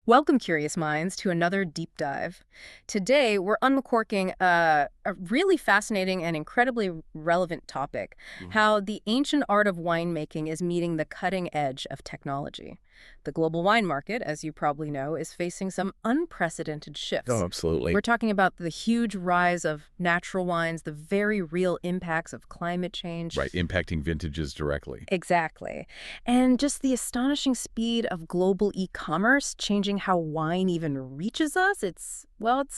Welcome, curious minds, to another deep dive. Today, we're uncorking a really fascinating and incredibly relevant topic, Mhm. how the ancient art of winemaking is meeting the cutting edge of technology. The global wine market, as you probably know, is facing some unprecedented Oh, shifts. absolutely. We're talking about the huge rise of natural wines, the very real impacts of climate change. Right, impacting vintages directly. Exactly. And just the astonishing speed of global e-commerce changing how wine even reaches us, it's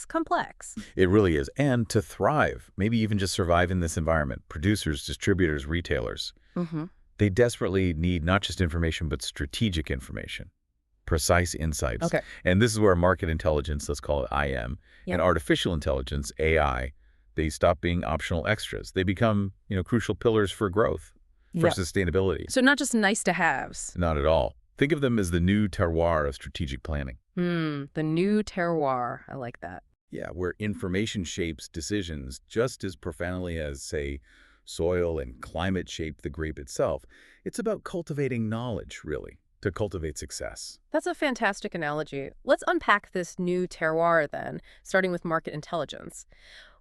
complex. It really is. And to thrive, maybe even just survive in this environment, producers, distributors, retailers, Hmm. they desperately need not just information, but strategic information, precise insights. Okay. And this is where market intelligence, let's call it IM, and Yep. artificial intelligence, AI, they stop being optional extras. They become, crucial pillars for growth, for Yep. sustainability. So not just nice to haves. Not at all. Think of them as the new terroir of strategic planning. The new terroir. I like that. Yeah, where information shapes decisions just as profoundly as, say, soil and climate shape the grape itself. It's about cultivating knowledge, really, to cultivate success. That's a fantastic analogy. Let's unpack this new terroir then, starting with market intelligence.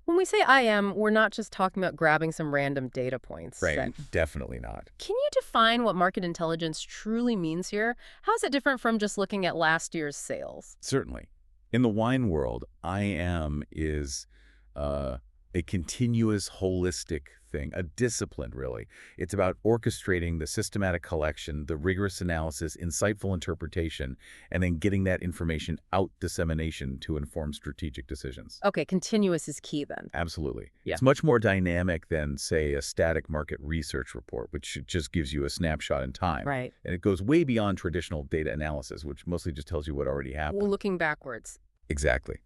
When we say IM, we're not just talking about grabbing some random data points. Right, definitely not. Can you define what market intelligence truly means here? How is it different from just looking at last year's sales? Certainly. In the wine world, IM is uh, a continuous, holistic thing, a discipline, really. It's about orchestrating the systematic collection, the rigorous analysis, insightful interpretation, and then getting that information out dissemination to inform strategic decisions. Okay, continuous is key then. Absolutely. Yeah. It's much more dynamic than, say, a static market research report, which just gives you a snapshot in time. Right. And it goes way beyond traditional data analysis, which mostly just tells you what already happened. Well, looking backwards. Exactly.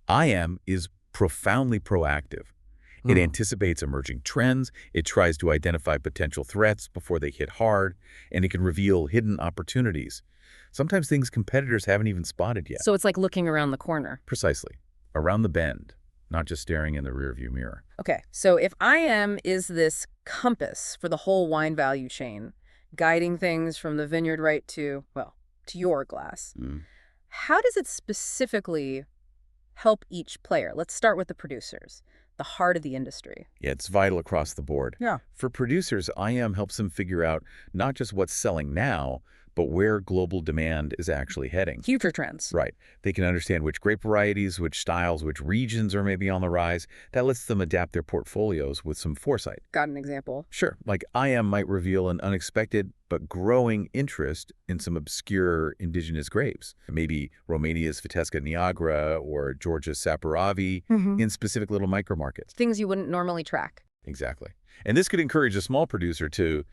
IM is profoundly proactive. It anticipates emerging trends, it tries to identify potential threats before they hit hard, and it can reveal hidden opportunities. Sometimes things competitors haven't even spotted yet. So it's like looking around the corner. Precisely. Around the bend, not just staring in the rearview mirror. Okay, so if IM is this compass for the whole wine value chain, guiding things from the vineyard right to, well, to your glass, Mm. how does it specifically help each player? Let's start with the producers, the heart of the industry. Yeah, it's vital across the board. Yeah. For producers, IM helps them figure out not just what's selling now, but where global demand is actually heading. Future trends. Right. They can understand which grape varieties, which styles, which regions are maybe on the rise. That lets them adapt their portfolios with some foresight. Got an example? Sure, like IM might reveal an unexpected but growing interest in some obscure indigenous grapes. Maybe Romania's Vitesca Niagara or Georgia's Saperavi in specific little micro markets. Things you wouldn't normally track. Exactly. And this could encourage a small producer to,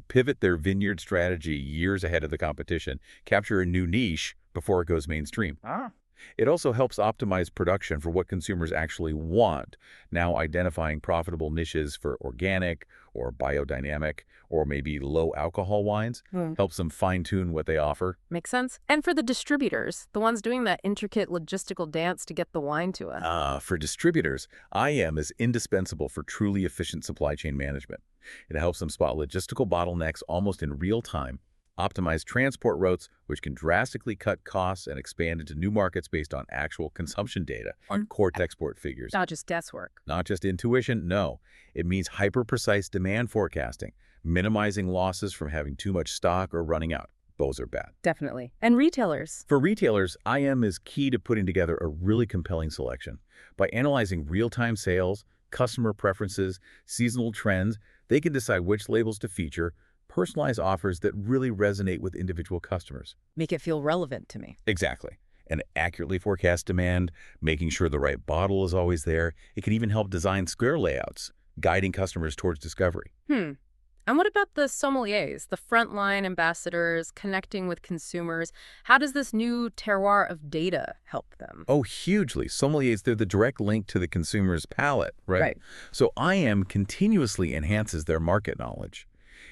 pivot their vineyard strategy years ahead of the competition, capture a new niche before it goes mainstream. Ah. It also helps optimize production for what consumers actually want, now identifying profitable niches for organic or biodynamic or maybe low-alcohol wines, helps them fine-tune what they offer. Makes sense. And for the distributors, the ones doing that intricate logistical dance to get the wine to us. For distributors, IM is indispensable for truly efficient supply chain management. It helps them spot logistical bottlenecks almost in real time, optimize transport routes, which can drastically cut costs and expand into new markets based on actual consumption data, on core export figures. Not just guesswork. Not just intuition, no. It means hyper-precise demand forecasting, minimizing losses from having too much stock or running out. Those are bad. Definitely. And retailers. For retailers, IM is key to putting together a really compelling selection. By analyzing real-time sales, customer preferences, seasonal trends, they can decide which labels to feature, personalize offers that really resonate with individual customers. Make it feel relevant to me. Exactly. And accurately forecast demand, making sure the right bottle is always there. It can even help design square layouts, guiding customers towards discovery. And what about the sommeliers, the frontline ambassadors, connecting with consumers? How does this new terroir of data help them? Oh, hugely. Sommeliers, they're the direct link to the consumer's palate, right? Right. So IM continuously enhances their market knowledge.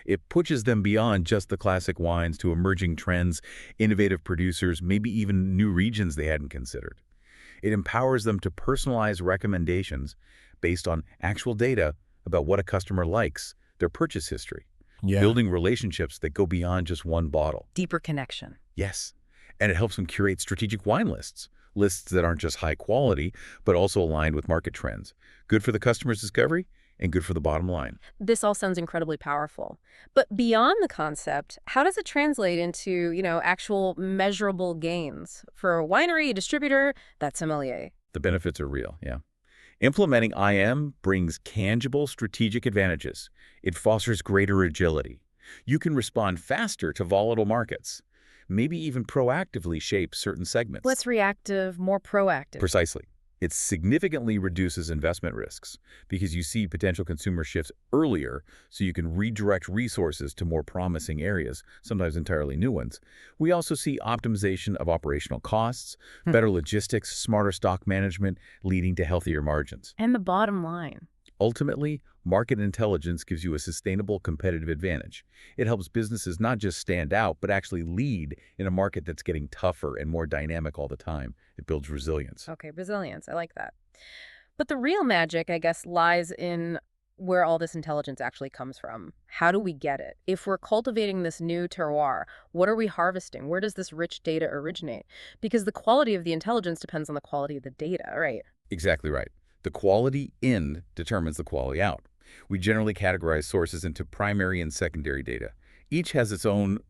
It pushes them beyond just the classic wines to emerging trends, innovative producers, maybe even new regions they hadn't considered. It empowers them to personalize recommendations based on actual data about what a customer likes, their purchase history, Yeah. building relationships that go beyond just one bottle. Deeper connection. Yes. And it helps them curate strategic wine lists, lists that aren't just high quality, but also aligned with market trends. Good for the customer's discovery and good for the bottom line. This all sounds incredibly powerful. But beyond the concept, how does it translate into, actual measurable gains for a winery, distributor, that sommelier? The benefits are real, yeah. Implementing IM brings tangible strategic advantages. It fosters greater agility. You can respond faster to volatile markets, maybe even proactively shape certain segments. Less reactive, more proactive. Precisely. It significantly reduces investment risks because you see potential consumer shifts earlier so you can redirect resources to more promising areas, sometimes entirely new ones. We also see optimization of operational costs, better logistics, smarter stock management, leading to healthier margins. And the bottom line. Ultimately, market intelligence gives you a sustainable competitive advantage. It helps businesses not just stand out, but actually lead in a market that's getting tougher and more dynamic all the time. It builds resilience. Okay, resilience. I like that. But the real magic, I guess, lies in where all this intelligence actually comes from. How do we get it? If we're cultivating this new terroir, what are we harvesting? Where does this rich data originate? Because the quality of the intelligence depends on the quality of the data, right? Exactly right. The quality in determines the quality out. We generally categorize sources into primary and secondary data. Each has its own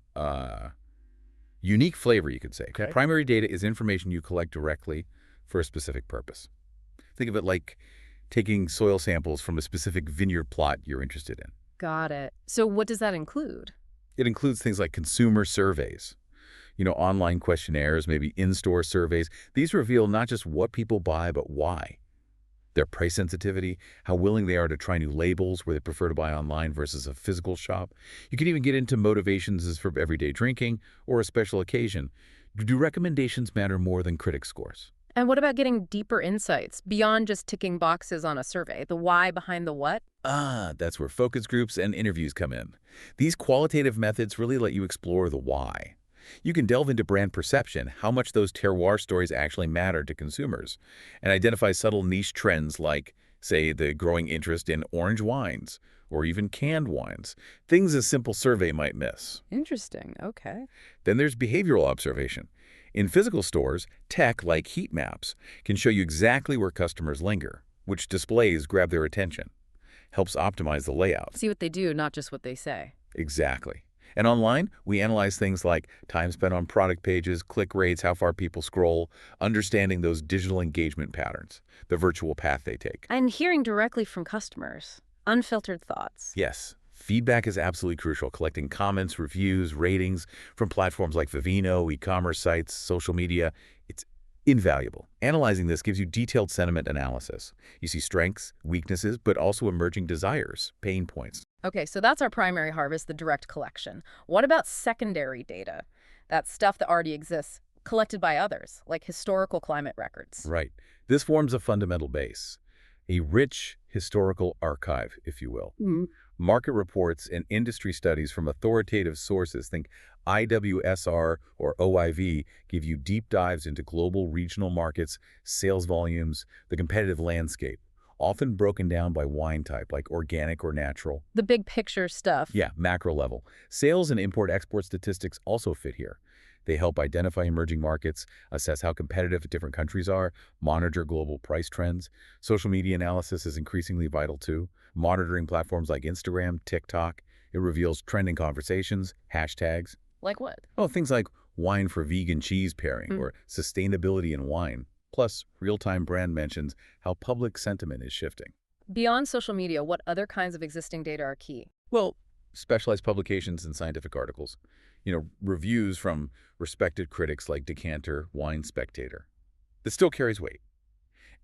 unique flavor, you could say. Okay. Primary data is information you collect directly for a specific purpose. Think of it like taking soil samples from a specific vineyard plot you're interested in. Got it. So what does that include? It includes things like consumer surveys, online questionnaires, maybe in-store surveys. These reveal not just what people buy, but why. Their price sensitivity, how willing they are to try new labels, where they prefer to buy online versus a physical shop. You can even get into motivations as for everyday drinking or a special occasion. Do recommendations matter more than critic scores? And what about getting deeper insights beyond just ticking boxes on a survey? The why behind the what? That's where focus groups and interviews come in. These qualitative methods really let you explore the why. You can delve into brand perception, how much those terroir stories actually matter to consumers, and identify subtle niche trends like, say, the growing interest in orange wines or even canned wines, things a simple survey might miss. Interesting. Okay. Then there's behavioral observation. In physical stores, tech like heat maps can show you exactly where customers linger, which displays grab their attention, helps optimize the layout. See what they do, not just what they say. Exactly. And online, we analyze things like time spent on product pages, click rates, how far people scroll, understanding those digital engagement patterns, the virtual path they take. And hearing directly from customers. Unfiltered thoughts. Yes, feedback is absolutely crucial. Collecting comments, reviews, ratings from platforms like Vivino, e-commerce sites, social media, it's invaluable. Analyzing this gives you detailed sentiment analysis. You see strengths, weaknesses, but also emerging desires, pain points. Okay, so that's our primary harvest, the direct collection. What about secondary data? That stuff that already exists, collected by others, like historical climate records. Right. This forms a fundamental base, a rich historical archive, if you will. Market reports and industry studies from authoritative sources, think IWSR or OIV, give you deep dives into global regional markets, sales volumes, the competitive landscape, often broken down by wine type, like organic or natural. The big picture stuff. Yeah, macro level. Sales and import-export statistics also fit here. They help identify emerging markets, assess how competitive different countries are, monitor global price trends. Social media analysis is increasingly vital too. Monitoring platforms like Instagram, TikTok, it reveals trending conversations, hashtags. Like what? Oh, things like wine for vegan cheese pairing or sustainability in wine. Plus, real-time brand mentions how public sentiment is shifting. Beyond social media, what other kinds of existing data are key? Well, specialized publications and scientific articles. Reviews from respected critics like Decanter, Wine Spectator. This still carries weight.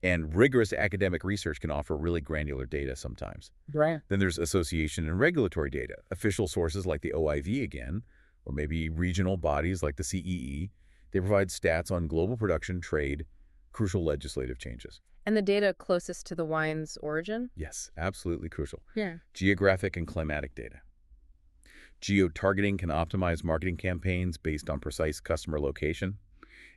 And rigorous academic research can offer really granular data sometimes. Right. Then there's association and regulatory data. Official sources like the OIV again, or maybe regional bodies like the CEE. They provide stats on global production, trade, crucial legislative changes. And the data closest to the wine's origin? Yes, absolutely crucial. Yeah. Geographic and climatic data. Geo-targeting can optimize marketing campaigns based on precise customer location.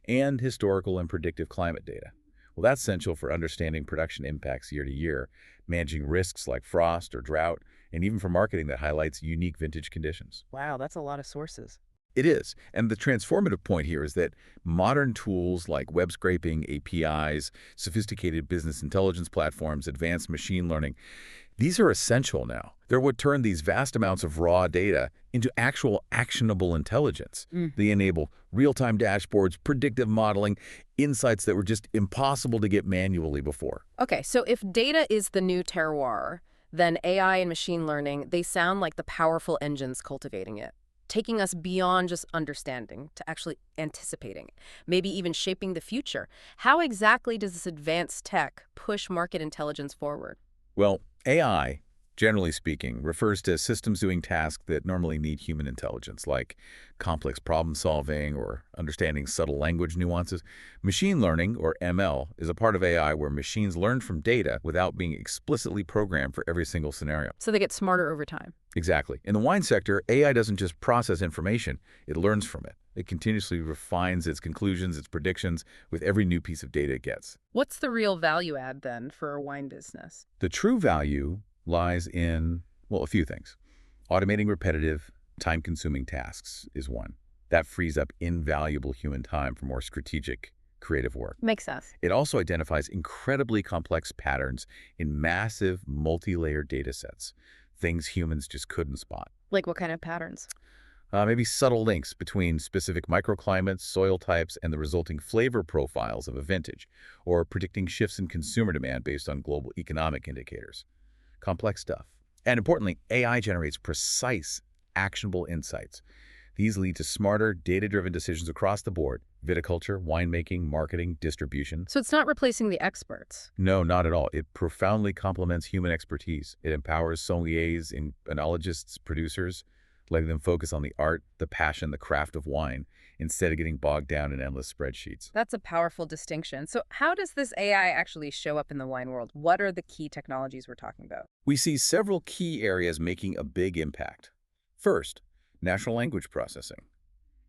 And historical and predictive climate data. Well, that's essential for understanding production impacts year to year, managing risks like frost or drought, and even for marketing that highlights unique vintage conditions. Wow, that's a lot of sources. It is. And the transformative point here is that modern tools like web scraping, APIs, sophisticated business intelligence platforms, advanced machine learning, these are essential now. They're what turn these vast amounts of raw data into actual actionable intelligence. Mm. They enable real-time dashboards, predictive modeling, insights that were just impossible to get manually before. Okay, so if data is the new terroir, then AI and machine learning, they sound like the powerful engines cultivating it, taking us beyond just understanding to actually anticipating, maybe even shaping the future. How exactly does this advanced tech push market intelligence forward? Well, AI, generally speaking, refers to systems doing tasks that normally need human intelligence, like complex problem solving or understanding subtle language nuances. Machine learning, or ML, is a part of AI where machines learn from data without being explicitly programmed for every single scenario. So they get smarter over time. Exactly. In the wine sector, AI doesn't just process information, it learns from it. It continuously refines its conclusions, its predictions, with every new piece of data it gets. What's the real value add then for a wine business? The true value lies in, well, a few things. Automating repetitive, time-consuming tasks is one. That frees up invaluable human time for more strategic, creative work. Makes sense. It also identifies incredibly complex patterns in massive, multi-layered data sets, things humans just couldn't spot. Like what kind of patterns? Maybe subtle links between specific microclimates, soil types, and the resulting flavor profiles of a vintage, or predicting shifts in consumer demand based on global economic indicators. Complex stuff. And importantly, AI generates precise, actionable insights. These lead to smarter, data-driven decisions across the board: viticulture, winemaking, marketing, distribution. So it's not replacing the experts. No, not at all. It profoundly complements human expertise. It empowers sommeliers, enologists, producers, letting them focus on the art, the passion, the craft of wine, instead of getting bogged down in endless spreadsheets. That's a powerful distinction. So how does this AI actually show up in the wine world? What are the key technologies we're talking about? We see several key areas making a big impact. First, natural language processing,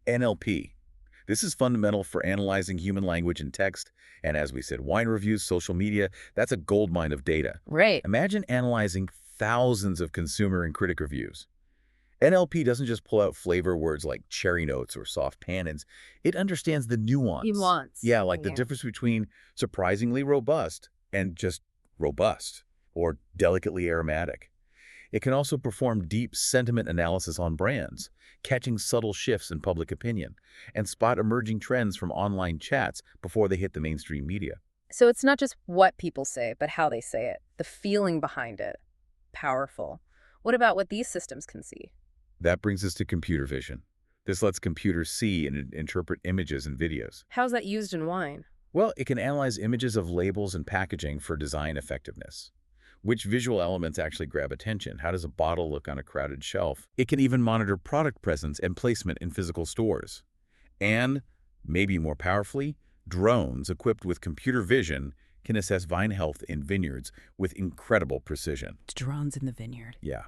NLP. This is fundamental for analyzing human language and text, and as we said, wine reviews, social media, that's a goldmine of data. Right. Imagine analyzing thousands of consumer and critic reviews. NLP doesn't just pull out flavor words like cherry notes or soft tannins. It understands the nuance. Nuance. Yeah, like the Yeah. difference between surprisingly robust and just robust, or delicately aromatic. It can also perform deep sentiment analysis on brands, catching subtle shifts in public opinion, and spot emerging trends from online chats before they hit the mainstream media. So it's not just what people say, but how they say it, the feeling behind it. Powerful. What about what these systems can see? That brings us to computer vision. This lets computers see and interpret images and videos. How's that used in wine? Well, it can analyze images of labels and packaging for design effectiveness. Which visual elements actually grab attention? How does a bottle look on a crowded shelf? It can even monitor product presence and placement in physical stores. And, maybe more powerfully, drones equipped with computer vision can assess vine health in vineyards with incredible precision. Drones in the vineyard. Yeah.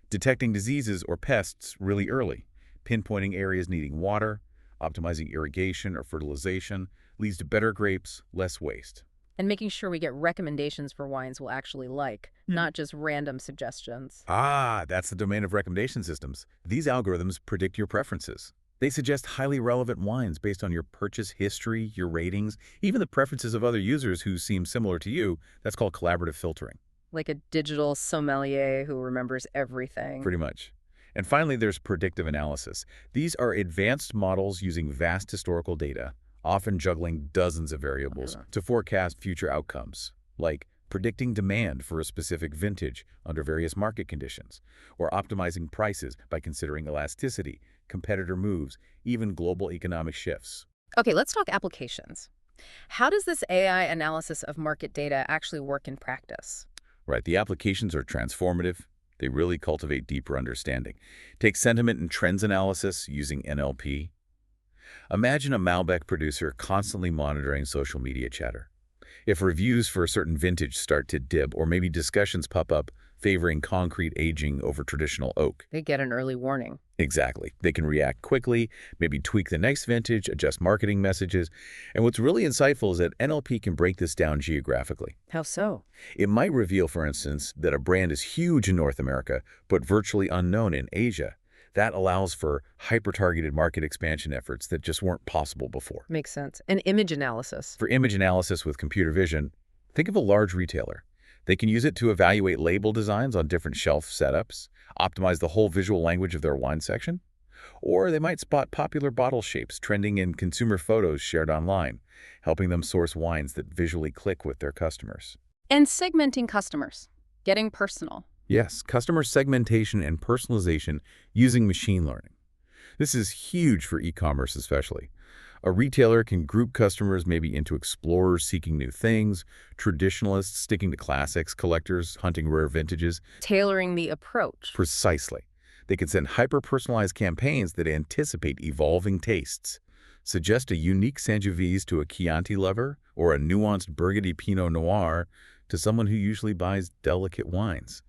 Detecting diseases or pests really early, pinpointing areas needing water, optimizing irrigation or fertilization leads to better grapes, less waste. And making sure we get recommendations for wines we'll actually like, not just random suggestions. Ah, that's the domain of recommendation systems. These algorithms predict your preferences. They suggest highly relevant wines based on your purchase history, your ratings, even the preferences of other users who seem similar to you. That's called collaborative filtering. Like a digital sommelier who remembers everything. Pretty much. And finally, there's predictive analysis. These are advanced models using vast historical data, often juggling dozens of variables to forecast future outcomes, like predicting demand for a specific vintage under various market conditions, or optimizing prices by considering elasticity, competitor moves, even global economic shifts. Okay, let's talk applications. How does this AI analysis of market data actually work in practice? Right, the applications are transformative. They really cultivate deeper understanding. Take sentiment and trends analysis using NLP. Imagine a Malbec producer constantly monitoring social media chatter. If reviews for a certain vintage start to dip, or maybe discussions pop up favoring concrete aging over traditional oak. They get an early warning. Exactly. They can react quickly, maybe tweak the next vintage, adjust marketing messages. And what's really insightful is that NLP can break this down geographically. How so? It might reveal, for instance, that a brand is huge in North America, but virtually unknown in Asia. That allows for hyper-targeted market expansion efforts that just weren't possible before. Makes sense. And image analysis. For image analysis with computer vision, think of a large retailer. They can use it to evaluate label designs on different shelf setups, optimize the whole visual language of their wine section, or they might spot popular bottle shapes trending in consumer photos shared online, helping them source wines that visually click with their customers. And segmenting customers. Getting personal. Yes, customer segmentation and personalization using machine learning. This is huge for e-commerce especially. A retailer can group customers maybe into explorers seeking new things, traditionalists sticking to classics, collectors hunting rare vintages. Tailoring the approach. Precisely. They can send hyper-personalized campaigns that anticipate evolving tastes. Suggest a unique Sangiovese to a Chianti lover or a nuanced Burgundy Pinot Noir to someone who usually buys delicate wines.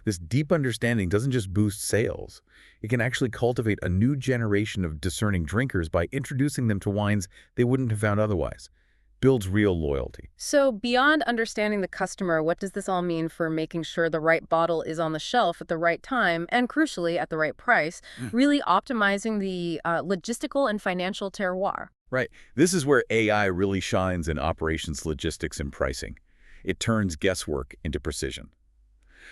This deep understanding doesn't just boost sales. It can actually cultivate a new generation of discerning drinkers by introducing them to wines they wouldn't have found otherwise. Builds real loyalty. So beyond understanding the customer, what does this all mean for making sure the right bottle is on the shelf at the right time and, crucially, at the right price, really optimizing the logistical and financial terroir? Right. This is where AI really shines in operations, logistics, and pricing. It turns guesswork into precision.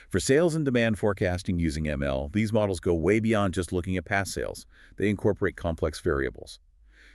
For sales and demand forecasting using ML, these models go way beyond just looking at past sales. They incorporate complex variables.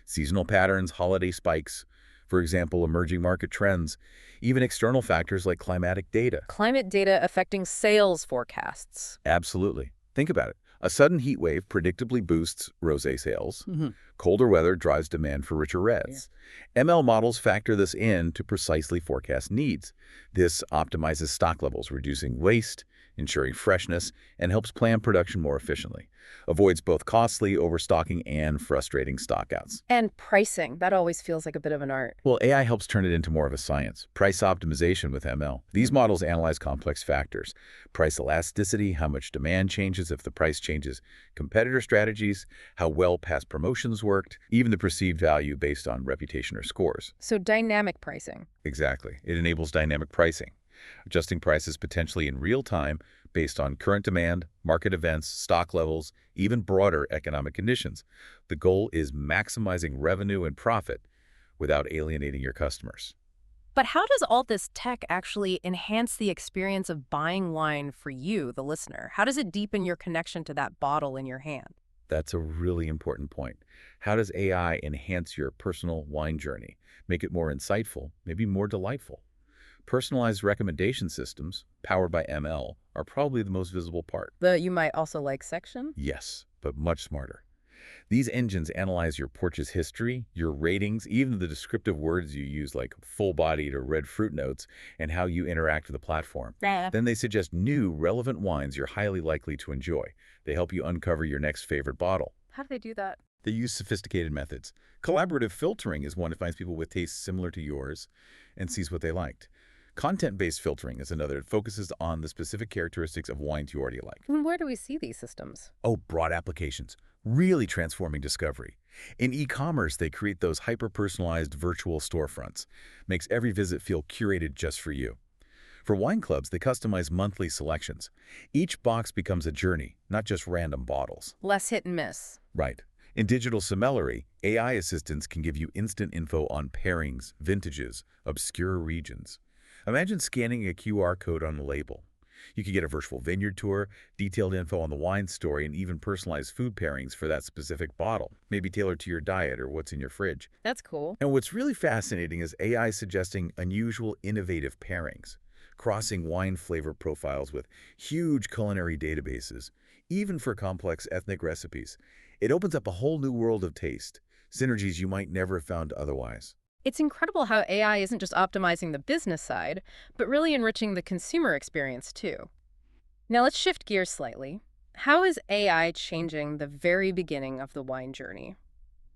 Seasonal patterns, holiday spikes, for example, emerging market trends, even external factors like climatic data. Climate data affecting sales forecasts. Absolutely. Think about it. A sudden heat wave predictably boosts rosé sales. Mm-hmm. Colder weather drives demand for richer reds. ML models factor this in to precisely forecast needs. This optimizes stock levels, reducing waste, ensuring freshness, and helps plan production more efficiently. Avoids both costly overstocking and frustrating stockouts. And pricing. That always feels like a bit of an art. Well, AI helps turn it into more of a science. Price optimization with ML. These models analyze complex factors. Price elasticity, how much demand changes if the price changes, competitor strategies, how well past promotions worked, even the perceived value based on reputation or scores. So dynamic pricing. Exactly. It enables dynamic pricing, adjusting prices potentially in real time based on current demand, market events, stock levels, even broader economic conditions. The goal is maximizing revenue and profit without alienating your customers. But how does all this tech actually enhance the experience of buying wine for you, the listener? How does it deepen your connection to that bottle in your hand? That's a really important point. How does AI enhance your personal wine journey? Make it more insightful, maybe more delightful? Personalized recommendation systems, powered by ML, are probably the most visible part. The "you might also like" section? Yes, but much smarter. These engines analyze your porch's history, your ratings, even the descriptive words you use like full-bodied or red fruit notes, and how you interact with the platform. Then they suggest new, relevant wines you're highly likely to enjoy. They help you uncover your next favorite bottle. How do they do that? They use sophisticated methods. Collaborative filtering is one that finds people with tastes similar to yours and sees what they liked. Content-based filtering is another that focuses on the specific characteristics of wines you already like. And where do we see these systems? Oh, broad applications, really transforming discovery. In e-commerce, they create those hyper-personalized virtual storefronts. Makes every visit feel curated just for you. For wine clubs, they customize monthly selections. Each box becomes a journey, not just random bottles. Less hit and miss. Right. In digital sommelier, AI assistants can give you instant info on pairings, vintages, obscure regions. Imagine scanning a QR code on the label. You could get a virtual vineyard tour, detailed info on the wine story, and even personalized food pairings for that specific bottle, maybe tailored to your diet or what's in your fridge. That's cool. And what's really fascinating is AI suggesting unusual, innovative pairings, crossing wine flavor profiles with huge culinary databases, even for complex ethnic recipes. It opens up a whole new world of taste, synergies you might never have found otherwise. It's incredible how AI isn't just optimizing the business side, but really enriching the consumer experience too. Now let's shift gears slightly. How is AI changing the very beginning of the wine journey?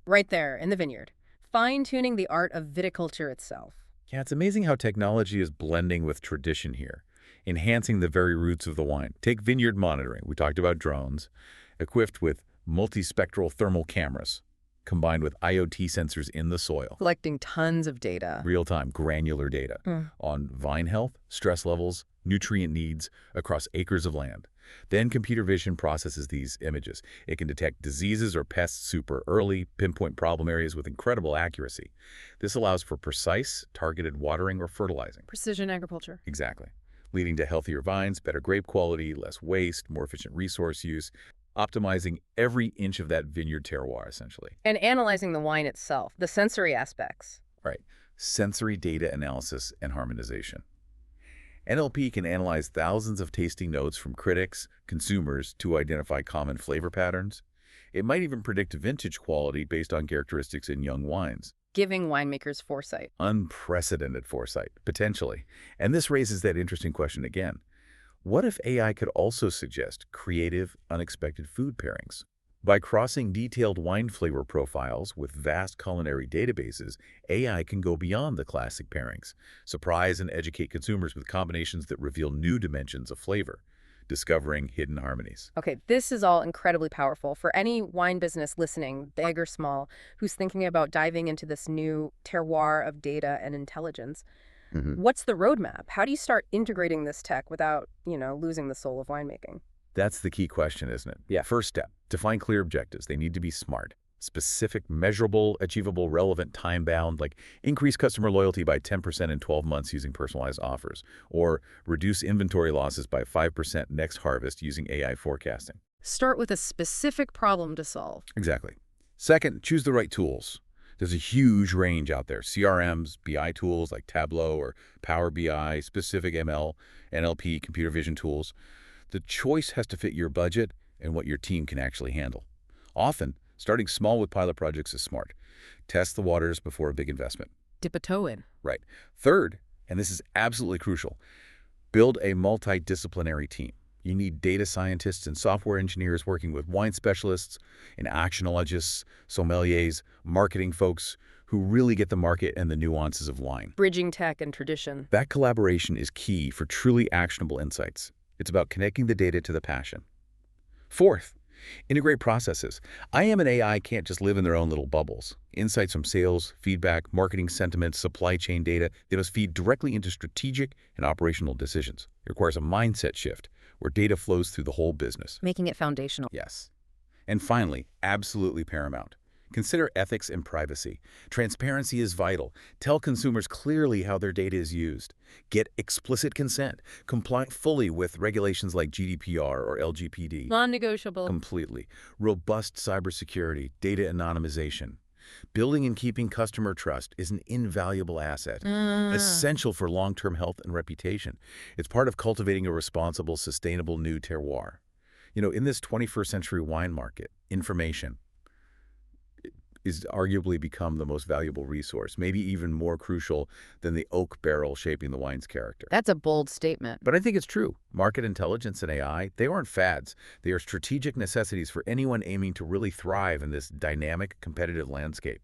Right there in the vineyard, fine-tuning the art of viticulture itself. Yeah, it's amazing how technology is blending with tradition here, enhancing the very roots of the wine. Take vineyard monitoring. We talked about drones, equipped with multispectral thermal cameras, combined with IoT sensors in the soil. Collecting tons of data. Real-time granular data on vine health, stress levels, nutrient needs across acres of land. Then computer vision processes these images. It can detect diseases or pests super early, pinpoint problem areas with incredible accuracy. This allows for precise, targeted watering or fertilizing. Precision agriculture. Exactly. Leading to healthier vines, better grape quality, less waste, more efficient resource use, optimizing every inch of that vineyard terroir, essentially. And analyzing the wine itself, the sensory aspects. Right. Sensory data analysis and harmonization. NLP can analyze thousands of tasting notes from critics, consumers, to identify common flavor patterns. It might even predict vintage quality based on characteristics in young wines. Giving winemakers foresight. Unprecedented foresight, potentially. And this raises that interesting question again. What if AI could also suggest creative, unexpected food pairings? By crossing detailed wine flavor profiles with vast culinary databases, AI can go beyond the classic pairings, surprise and educate consumers with combinations that reveal new dimensions of flavor, discovering hidden harmonies. Okay, this is all incredibly powerful for any wine business listening, big or small, who's thinking about diving into this new terroir of data and intelligence. What's the roadmap? How do you start integrating this tech without, losing the soul of winemaking? That's the key question, isn't it? Yeah. First step, define clear objectives. They need to be smart, specific, measurable, achievable, relevant, time-bound, like increase customer loyalty by 10% in 12 months using personalized offers, or reduce inventory losses by 5% next harvest using AI forecasting. Start with a specific problem to solve. Exactly. Second, choose the right tools. There's a huge range out there. CRMs, BI tools like Tableau or Power BI, specific ML, NLP, computer vision tools. The choice has to fit your budget and what your team can actually handle. Often, starting small with pilot projects is smart. Test the waters before a big investment. Dip a toe in. Right. Third, and this is absolutely crucial, build a multidisciplinary team. You need data scientists and software engineers working with wine specialists and actionologists, sommeliers, marketing folks who really get the market and the nuances of wine. Bridging tech and tradition. That collaboration is key for truly actionable insights. It's about connecting the data to the passion. Fourth, integrate processes. IM and AI can't just live in their own little bubbles. Insights from sales, feedback, marketing sentiment, supply chain data, they must feed directly into strategic and operational decisions. It requires a mindset shift where data flows through the whole business. Making it foundational. Yes. And finally, absolutely paramount. Consider ethics and privacy. Transparency is vital. Tell consumers clearly how their data is used. Get explicit consent. Comply fully with regulations like GDPR or LGPD. Non-negotiable. Completely. Robust cybersecurity, data anonymization. Building and keeping customer trust is an invaluable asset, essential for long-term health and reputation. It's part of cultivating a responsible, sustainable new terroir. In this 21st century wine market, information is arguably become the most valuable resource, maybe even more crucial than the oak barrel shaping the wine's character. That's a bold statement. But I think it's true. Market intelligence and AI, they aren't fads. They are strategic necessities for anyone aiming to really thrive in this dynamic, competitive landscape.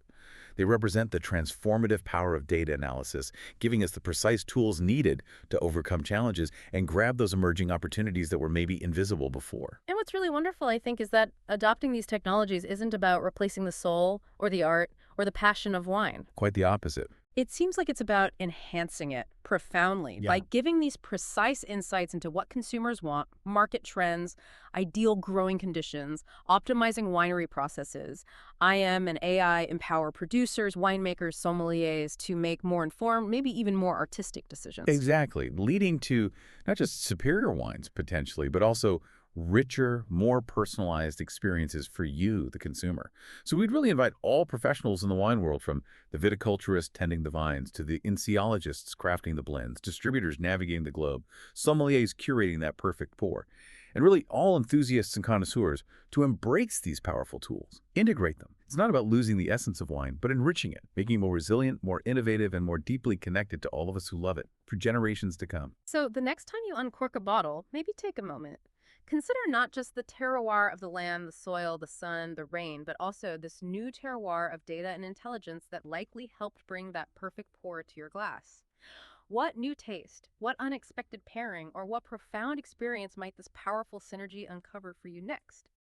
They represent the transformative power of data analysis, giving us the precise tools needed to overcome challenges and grab those emerging opportunities that were maybe invisible before. And what's really wonderful, I think, is that adopting these technologies isn't about replacing the soul or the art or the passion of wine. Quite the opposite. It seems like it's about enhancing it profoundly by giving these precise insights into what consumers want, market trends, ideal growing conditions, optimizing winery processes. IM and AI empower producers, winemakers, sommeliers to make more informed, maybe even more artistic decisions. Exactly, leading to not just superior wines potentially, but also richer, more personalized experiences for you, the consumer. So we'd really invite all professionals in the wine world, from the viticulturist tending the vines to the ensiologists crafting the blends, distributors navigating the globe, sommeliers curating that perfect pour, and really all enthusiasts and connoisseurs to embrace these powerful tools, integrate them. It's not about losing the essence of wine, but enriching it, making it more resilient, more innovative, and more deeply connected to all of us who love it for generations to come. So the next time you uncork a bottle, maybe take a moment. Consider not just the terroir of the land, the soil, the sun, the rain, but also this new terroir of data and intelligence that likely helped bring that perfect pour to your glass. What new taste, what unexpected pairing, or what profound experience might this powerful synergy uncover for you next?